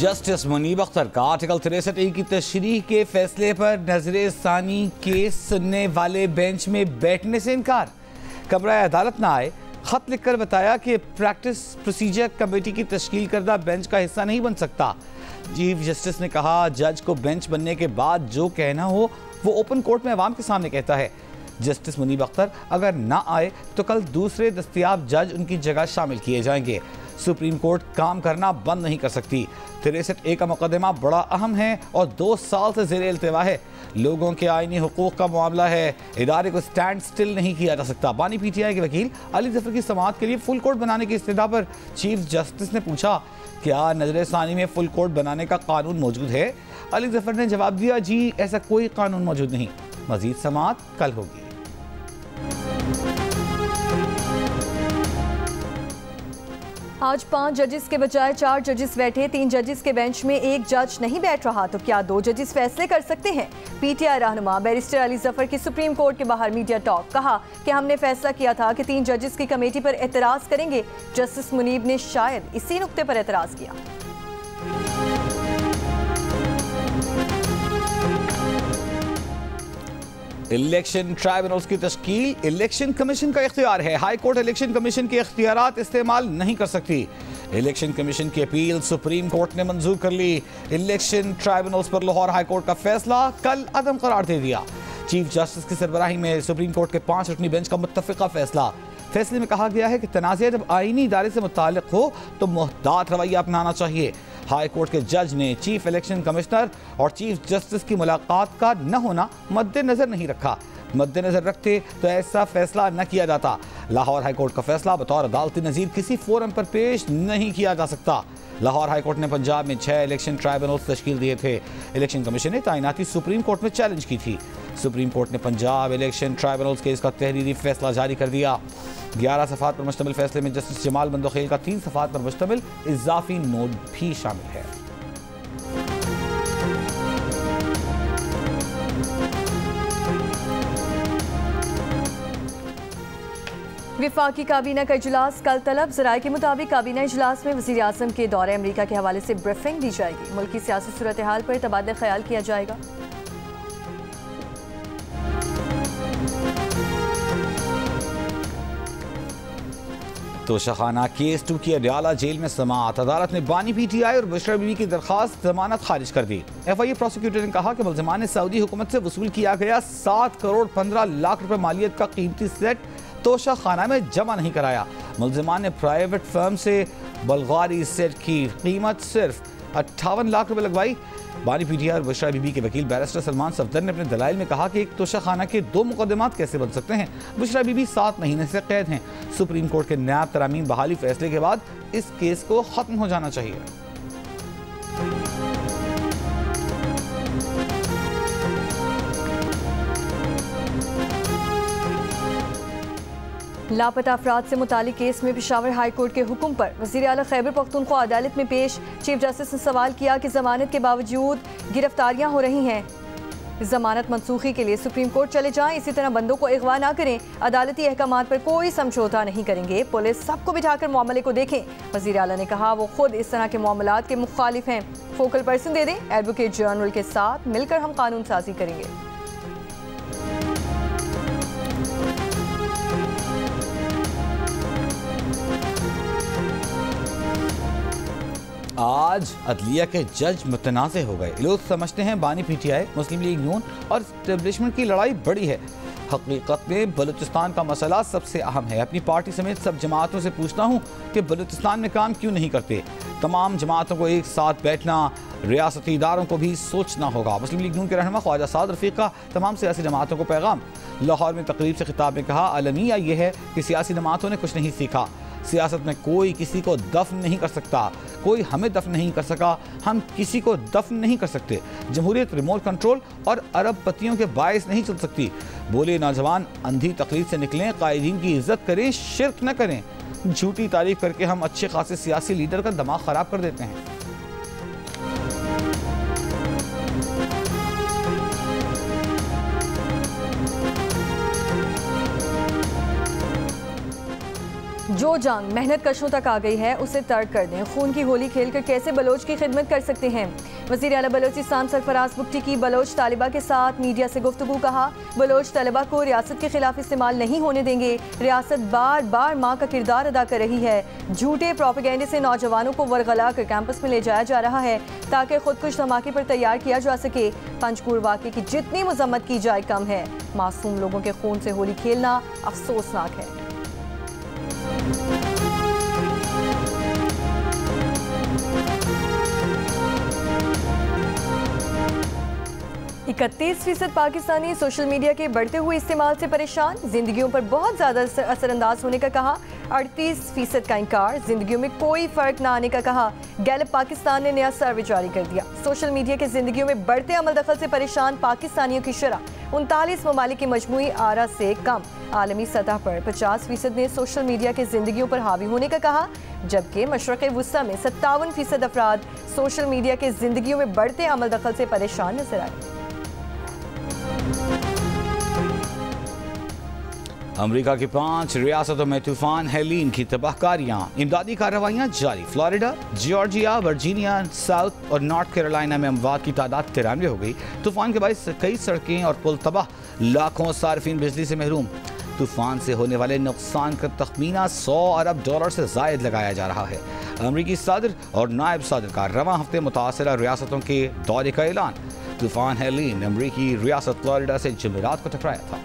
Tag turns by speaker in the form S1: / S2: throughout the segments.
S1: Justice Munib Akhtar का article 63 की तशरीह के फैसले पर नजर सानी केस सुनने वाले बेंच में बैठने से इनकार। कमरा अदालत न आए, खत लिखकर बताया कि प्रैक्टिस प्रोसीजर कमेटी की तश्कील करदा बेंच का हिस्सा नहीं बन सकता। चीफ जस्टिस ने कहा, जज को बेंच बनने के बाद जो कहना हो वो ओपन कोर्ट में अवाम के सामने कहता है। जस्टिस मुनीब अख्तर अगर ना आए तो कल दूसरे दस्तयाब जज उनकी जगह शामिल किए जाएंगे। सुप्रीम कोर्ट काम करना बंद नहीं कर सकती। 63A का मुकदमा बड़ा अहम है और 2 साल से ज़ेरे इल्तिवा है। लोगों के आईनी हुकूक का मामला है, इदारे को स्टैंड स्टिल नहीं किया जा सकता। बानी PTI के वकील अली जफर की समाअत के लिए फुल कोर्ट बनाने की इस्तदा पर चीफ जस्टिस ने पूछा, क्या नजर सानी में फुल कोर्ट बनाने का कानून मौजूद है? अली जफर ने जवाब दिया, जी ऐसा कोई कानून मौजूद नहीं। मजीद समाअत कल होगी।
S2: आज 5 जजेस के बजाय 4 जजेस बैठे। 3 जजेस के बेंच में 1 जज नहीं बैठ रहा तो क्या 2 जजेस फैसले कर सकते हैं? PTI रहनुमा बैरिस्टर अली जफर की सुप्रीम कोर्ट के बाहर मीडिया टॉक। कहा कि हमने फैसला किया था कि 3 जजेस की कमेटी पर एतराज करेंगे। जस्टिस मुनीब ने शायद इसी नुक्ते पर एतराज किया।
S1: इलेक्शन ट्राइब्यूनल्स की तश्कील इलेक्शन कमीशन का इख्तियार है। हाई कोर्ट इलेक्शन कमीशन के इख्तियारात इस्तेमाल नहीं कर सकती। इलेक्शन कमीशन की अपील सुप्रीम कोर्ट ने मंजूर कर ली। इलेक्शन ट्राइब्यूनल्स पर लाहौर हाई कोर्ट का फैसला कल अदम करार दे दिया। चीफ जस्टिस की सरबराही में सुप्रीम कोर्ट के 5 रुकनी बेंच का मुत्तफिका फैसला। फैसले में कहा गया है कि तनाज़ा जब आईनी इदारे से मुताल्लिक हो तो मुहतात रवैया अपनाना चाहिए। हाई कोर्ट के जज ने चीफ इलेक्शन कमिश्नर और चीफ जस्टिस की मुलाकात का न होना मद्देनजर नहीं रखा। मद्देनजर रखते तो ऐसा फैसला न किया जाता। लाहौर हाई कोर्ट का फैसला बतौर अदालती नज़ीर किसी फोरम पर पेश नहीं किया जा सकता। लाहौर हाई कोर्ट ने पंजाब में 6 इलेक्शन ट्राइब्यूनल्स तश्कील दिए थे। इलेक्शन कमीशन ने तैनाती सुप्रीम कोर्ट में चैलेंज की थी। सुप्रीम कोर्ट ने पंजाब इलेक्शन ट्राइब्यूनल्स केस का तहरीरी फैसला जारी कर दिया। 11 सफ़ात पर मुश्तमिल फैसले में जस्टिस जमाल बंदोखेल का 3 सफ़ात पर मुश्तमिल इजाफी नोट भी शामिल है।
S2: विफाकी काबीना का इजलास कल तलब। ज़राए के मुताबिक काबीना इजलास में वज़ीर आज़म के दौरे अमरीका के हवाले से ब्रीफिंग दी जाएगी। मुल्क की सियासी सूरत हाल पर तबादला ख्याल किया जाएगा।
S1: तोशाखाना केस 2 की अडयाला जेल में समाअत। अदालत ने बानी PTI और बुशरा बीबी की दरखास्त जमानत खारिज कर दी। FIA प्रोसिक्यूटर ने कहा कि मुल्ज़िमान ने सऊदी हुकूमत से वसूल किया गया 7 करोड़ 15 लाख रुपए मालियत का कीमती सेट तोशाखाना में जमा नहीं कराया। मुल्ज़िमान ने प्राइवेट फर्म से बल्गारी सेट की कीमत सिर्फ 58 लाख रुपए लगवाई। बानी PTI और बुशरा बीबी के वकील बैरिस्टर सलमान सफदर ने अपने दलाइल में कहा कि एक तोशाखाना के 2 मुकदमात कैसे बन सकते हैं। बुशरा बीबी 7 महीने से कैद हैं। सुप्रीम कोर्ट के नायब तरामीम बहाली फैसले के बाद इस केस को खत्म हो जाना चाहिए।
S2: लापता अफराद से मुतालिक केस में पेशावर हाई कोर्ट के हुक्म पर वज़ीर आला खैबर पख्तूनख्वा अदालत में पेश। चीफ जस्टिस ने सवाल किया कि जमानत के बावजूद गिरफ्तारियां हो रही हैं, जमानत मनसूखी के लिए सुप्रीम कोर्ट चले जाएं, इसी तरह बंदों को अगवा ना करें, अदालती अहकामात पर कोई समझौता नहीं करेंगे, पुलिस सबको बिठाकर मामले को देखें। वज़ीर आला ने कहा वो खुद इस तरह के मामलात के मुखालिफ हैं। फोकल पर्सन दे दें, एडवोकेट जनरल के साथ मिलकर हम कानून साजी करेंगे।
S1: आज अदलिया के जज मुतनाज़ हो गए। लोग समझते हैं बानी PTI, मुस्लिम लीग नून और इस्टेब्लिशमेंट की लड़ाई बड़ी है। हकीकत में बलूचिस्तान का मसला सबसे अहम है। अपनी पार्टी समेत सब जमातों से पूछता हूँ कि बलूचिस्तान में काम क्यों नहीं करते। तमाम जमातों को एक साथ बैठना, रियासती इदारों को भी सोचना होगा। मुस्लिम लीग नून के रहनुमा ख्वाजा साद रफीक का तमाम सियासी जमातों को पैगाम। लाहौर में तकरीब से खिताब में कहा, अलमिया यह है कि सियासी जमातों ने कुछ नहीं सीखा। सियासत में कोई किसी को दफन नहीं कर सकता, कोई हमें दफन नहीं कर सका, हम किसी को दफन नहीं कर सकते। जमहूरियत रिमोट कंट्रोल और अरबपतियों के बायस नहीं चल सकती। बोले नौजवान अंधी तकलीफ से निकलें, कायदीन की इज्जत करें, शिर्क न करें। झूठी तारीफ करके हम अच्छे खासे सियासी लीडर का दिमाग खराब कर देते हैं।
S2: जो जंग मेहनत कशों तक आ गई है उसे तर्क कर दें। खून की होली खेलकर कैसे बलोच की खिदमत कर सकते हैं। वज़ीर आला बलोचिस्तान सरफराज बुगटी की बलोच तालिबा के साथ मीडिया से गुफ्तगू। कहा, बलोच तलबा को रियासत के खिलाफ इस्तेमाल नहीं होने देंगे। रियासत बार बार माँ का किरदार अदा कर रही है। झूठे प्रोपेगेंडे से नौजवानों को वरगला कर कैंपस में ले जाया जा रहा है ताकि खुदकुश धमाके पर तैयार किया जा सके। पंचकूर वाक़े की जितनी मजम्मत की जाए कम है। मासूम लोगों के खून से होली खेलना अफसोसनाक है। 31% पाकिस्तानी सोशल मीडिया के बढ़ते हुए इस्तेमाल से परेशान। जिंदगियों पर बहुत ज़्यादा असरअंदाज होने का कहा। 38% का इनकार। जिंदगियों में कोई फ़र्क ना आने का कहा। गैलप पाकिस्तान ने नया सर्वे जारी कर दिया। सोशल मीडिया के जिंदगियों में बढ़ते अमल दखल से परेशान पाकिस्तानियों की शरह 39 ममालिक की मजमूई आरा से कम। आलमी सतह पर 50% ने सोशल मीडिया के जिंदगियों पर हावी होने का कहा, जबकि मशरक़ वुस्ता में 57% अफराद सोशल मीडिया के जिंदगियों में बढ़ते अमल दखल से परेशान नजर आए।
S1: अमेरिका की 5 रियासतों में तूफान हेलीन की तबाहकारियां। इमदादी कार्रवाइयां जारी। फ्लोरिडा, जॉर्जिया, वर्जीनिया, साउथ और नॉर्थ कैरोलिना में अमवात की तादाद 93 हो गई। तूफान के बायस कई सड़कें और पुल तबाह। लाखों सार्फिन बिजली से महरूम। तूफान से होने वाले नुकसान का तखमीना $100 अरब से जायद लगाया जा रहा है। अमरीकी सदर और नायब सदर का रवां हफ्ते मुतासरा रियासतों के दौरे का ऐलान। तूफान हेलीन अमरीकी रियासत फ्लोरिडा से जुमेरात को टकराया था।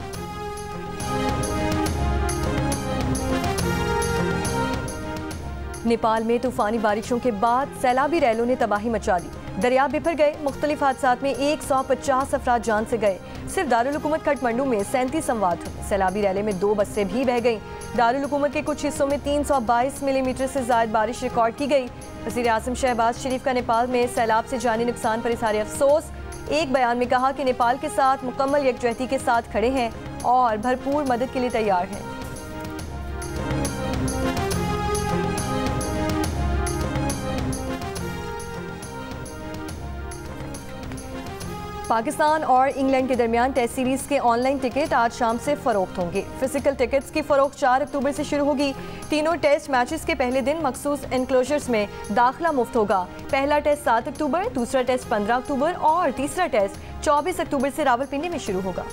S2: नेपाल में तूफानी बारिशों के बाद सैलाबी रैलों ने तबाही मचा दी। दरिया बिफर गए। मुख्तलिफ हादसात में 150 अफराद जान से गए। सिर्फ दारुल हुकूमत काठमांडू में 37 अमवात हुई। सैलाबी रैले में 2 बसें भी बह गईं। दारुल हुकूमत के कुछ हिस्सों में 322 मिलीमीटर से ज्यादा बारिश रिकॉर्ड की गई। वज़ीर आज़म शहबाज शरीफ का नेपाल में सैलाब से जानी नुकसान पर इज़हार अफसोस। एक बयान में कहा कि नेपाल के साथ मुकम्मल यकजहती के साथ खड़े हैं और भरपूर मदद के लिए तैयार हैं। पाकिस्तान और इंग्लैंड के दरमियान टेस्ट सीरीज के ऑनलाइन टिकट आज शाम से फरोख्त होंगे। फिजिकल टिकट्स की फरोख्त 4 अक्टूबर से शुरू होगी। तीनों टेस्ट मैचेस के पहले दिन मखसूस एनक्लोजर्स में दाखिला मुफ्त होगा। पहला टेस्ट 7 अक्टूबर, दूसरा टेस्ट 15 अक्टूबर और तीसरा टेस्ट 24 अक्टूबर से रावलपिंडी में शुरू होगा।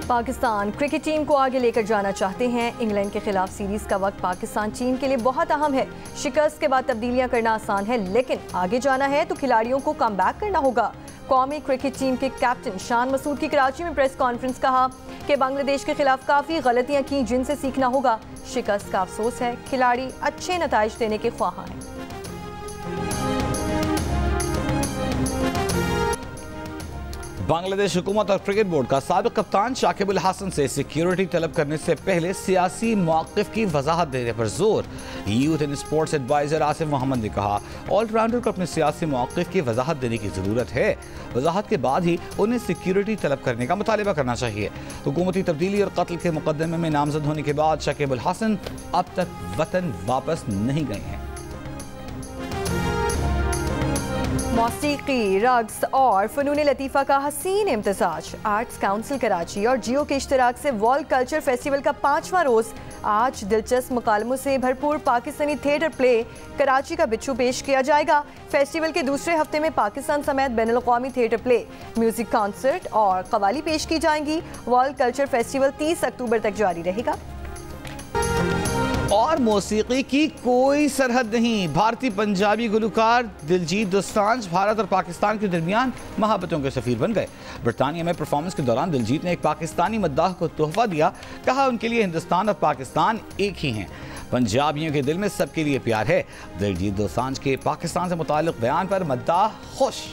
S2: पाकिस्तान क्रिकेट टीम को आगे लेकर जाना चाहते हैं। इंग्लैंड के खिलाफ सीरीज का वक्त पाकिस्तान टीम के लिए बहुत अहम है। शिकस्त के बाद तब्दीलियां करना आसान है, लेकिन आगे जाना है तो खिलाड़ियों को कम बैक करना होगा। कौमी क्रिकेट टीम के कैप्टन शान मसूद की कराची में प्रेस कॉन्फ्रेंस। कहा कि बांग्लादेश के खिलाफ काफ़ी गलतियां की जिनसे सीखना होगा। शिकस्त का अफसोस है, खिलाड़ी अच्छे नताइज देने के ख्वाह हैं।
S1: बांग्लादेश हुकूमत और क्रिकेट बोर्ड का साबिक कप्तान शाकिब अल हसन से सिक्योरिटी तलब करने से पहले सियासी मौक़िफ़ की वजाहत देने पर जोर। Youth and sports adviser Asif Mohammad ने कहा, ऑलराउंडर को अपने सियासी मौक़िफ़ की वजाहत देने की ज़रूरत है। वजाहत के बाद ही उन्हें सिक्योरिटी तलब करने का मुतालिबा करना चाहिए। हुकूमती तब्दीली और कत्ल के मुकदमे में नामजद होने के बाद शाकिब अल हसन अब तक वतन वापस नहीं गए हैं।
S2: मौसीकी, रक्स और फ़नून लतीफ़ा का हसीन इम्तिज़ाज। आर्ट्स काउंसिल कराची और जियो के इश्तिराक से वर्ल्ड कल्चर फेस्टिवल का 5वां रोज़ आज दिलचस्प मुकालमों से भरपूर पाकिस्तानी थिएटर प्ले कराची का बिच्छू पेश किया जाएगा। फेस्टिवल के दूसरे हफ्ते में पाकिस्तान समेत बैनुल-अक़वामी थिएटर प्ले, म्यूजिक कॉन्सर्ट और कवाली पेश की जाएंगी। वर्ल्ड कल्चर फेस्टिवल 30 अक्टूबर तक जारी रहेगा।
S1: और मौसीकी की कोई सरहद नहीं। भारतीय पंजाबी गुलकार दिलजीत दोसांझ भारत और पाकिस्तान के दरमियान मोहब्बतों के सफीर बन गए। बरतानिया में परफॉर्मेंस के दौरान दिलजीत ने एक पाकिस्तानी मद्दाह को तोहफा दिया। कहा, उनके लिए हिंदुस्तान और पाकिस्तान एक ही हैं। पंजाबियों के दिल में सबके लिए प्यार है। दिलजीत दोसांझ के पाकिस्तान से मुताल्लिक बयान पर मद्दाह खुश।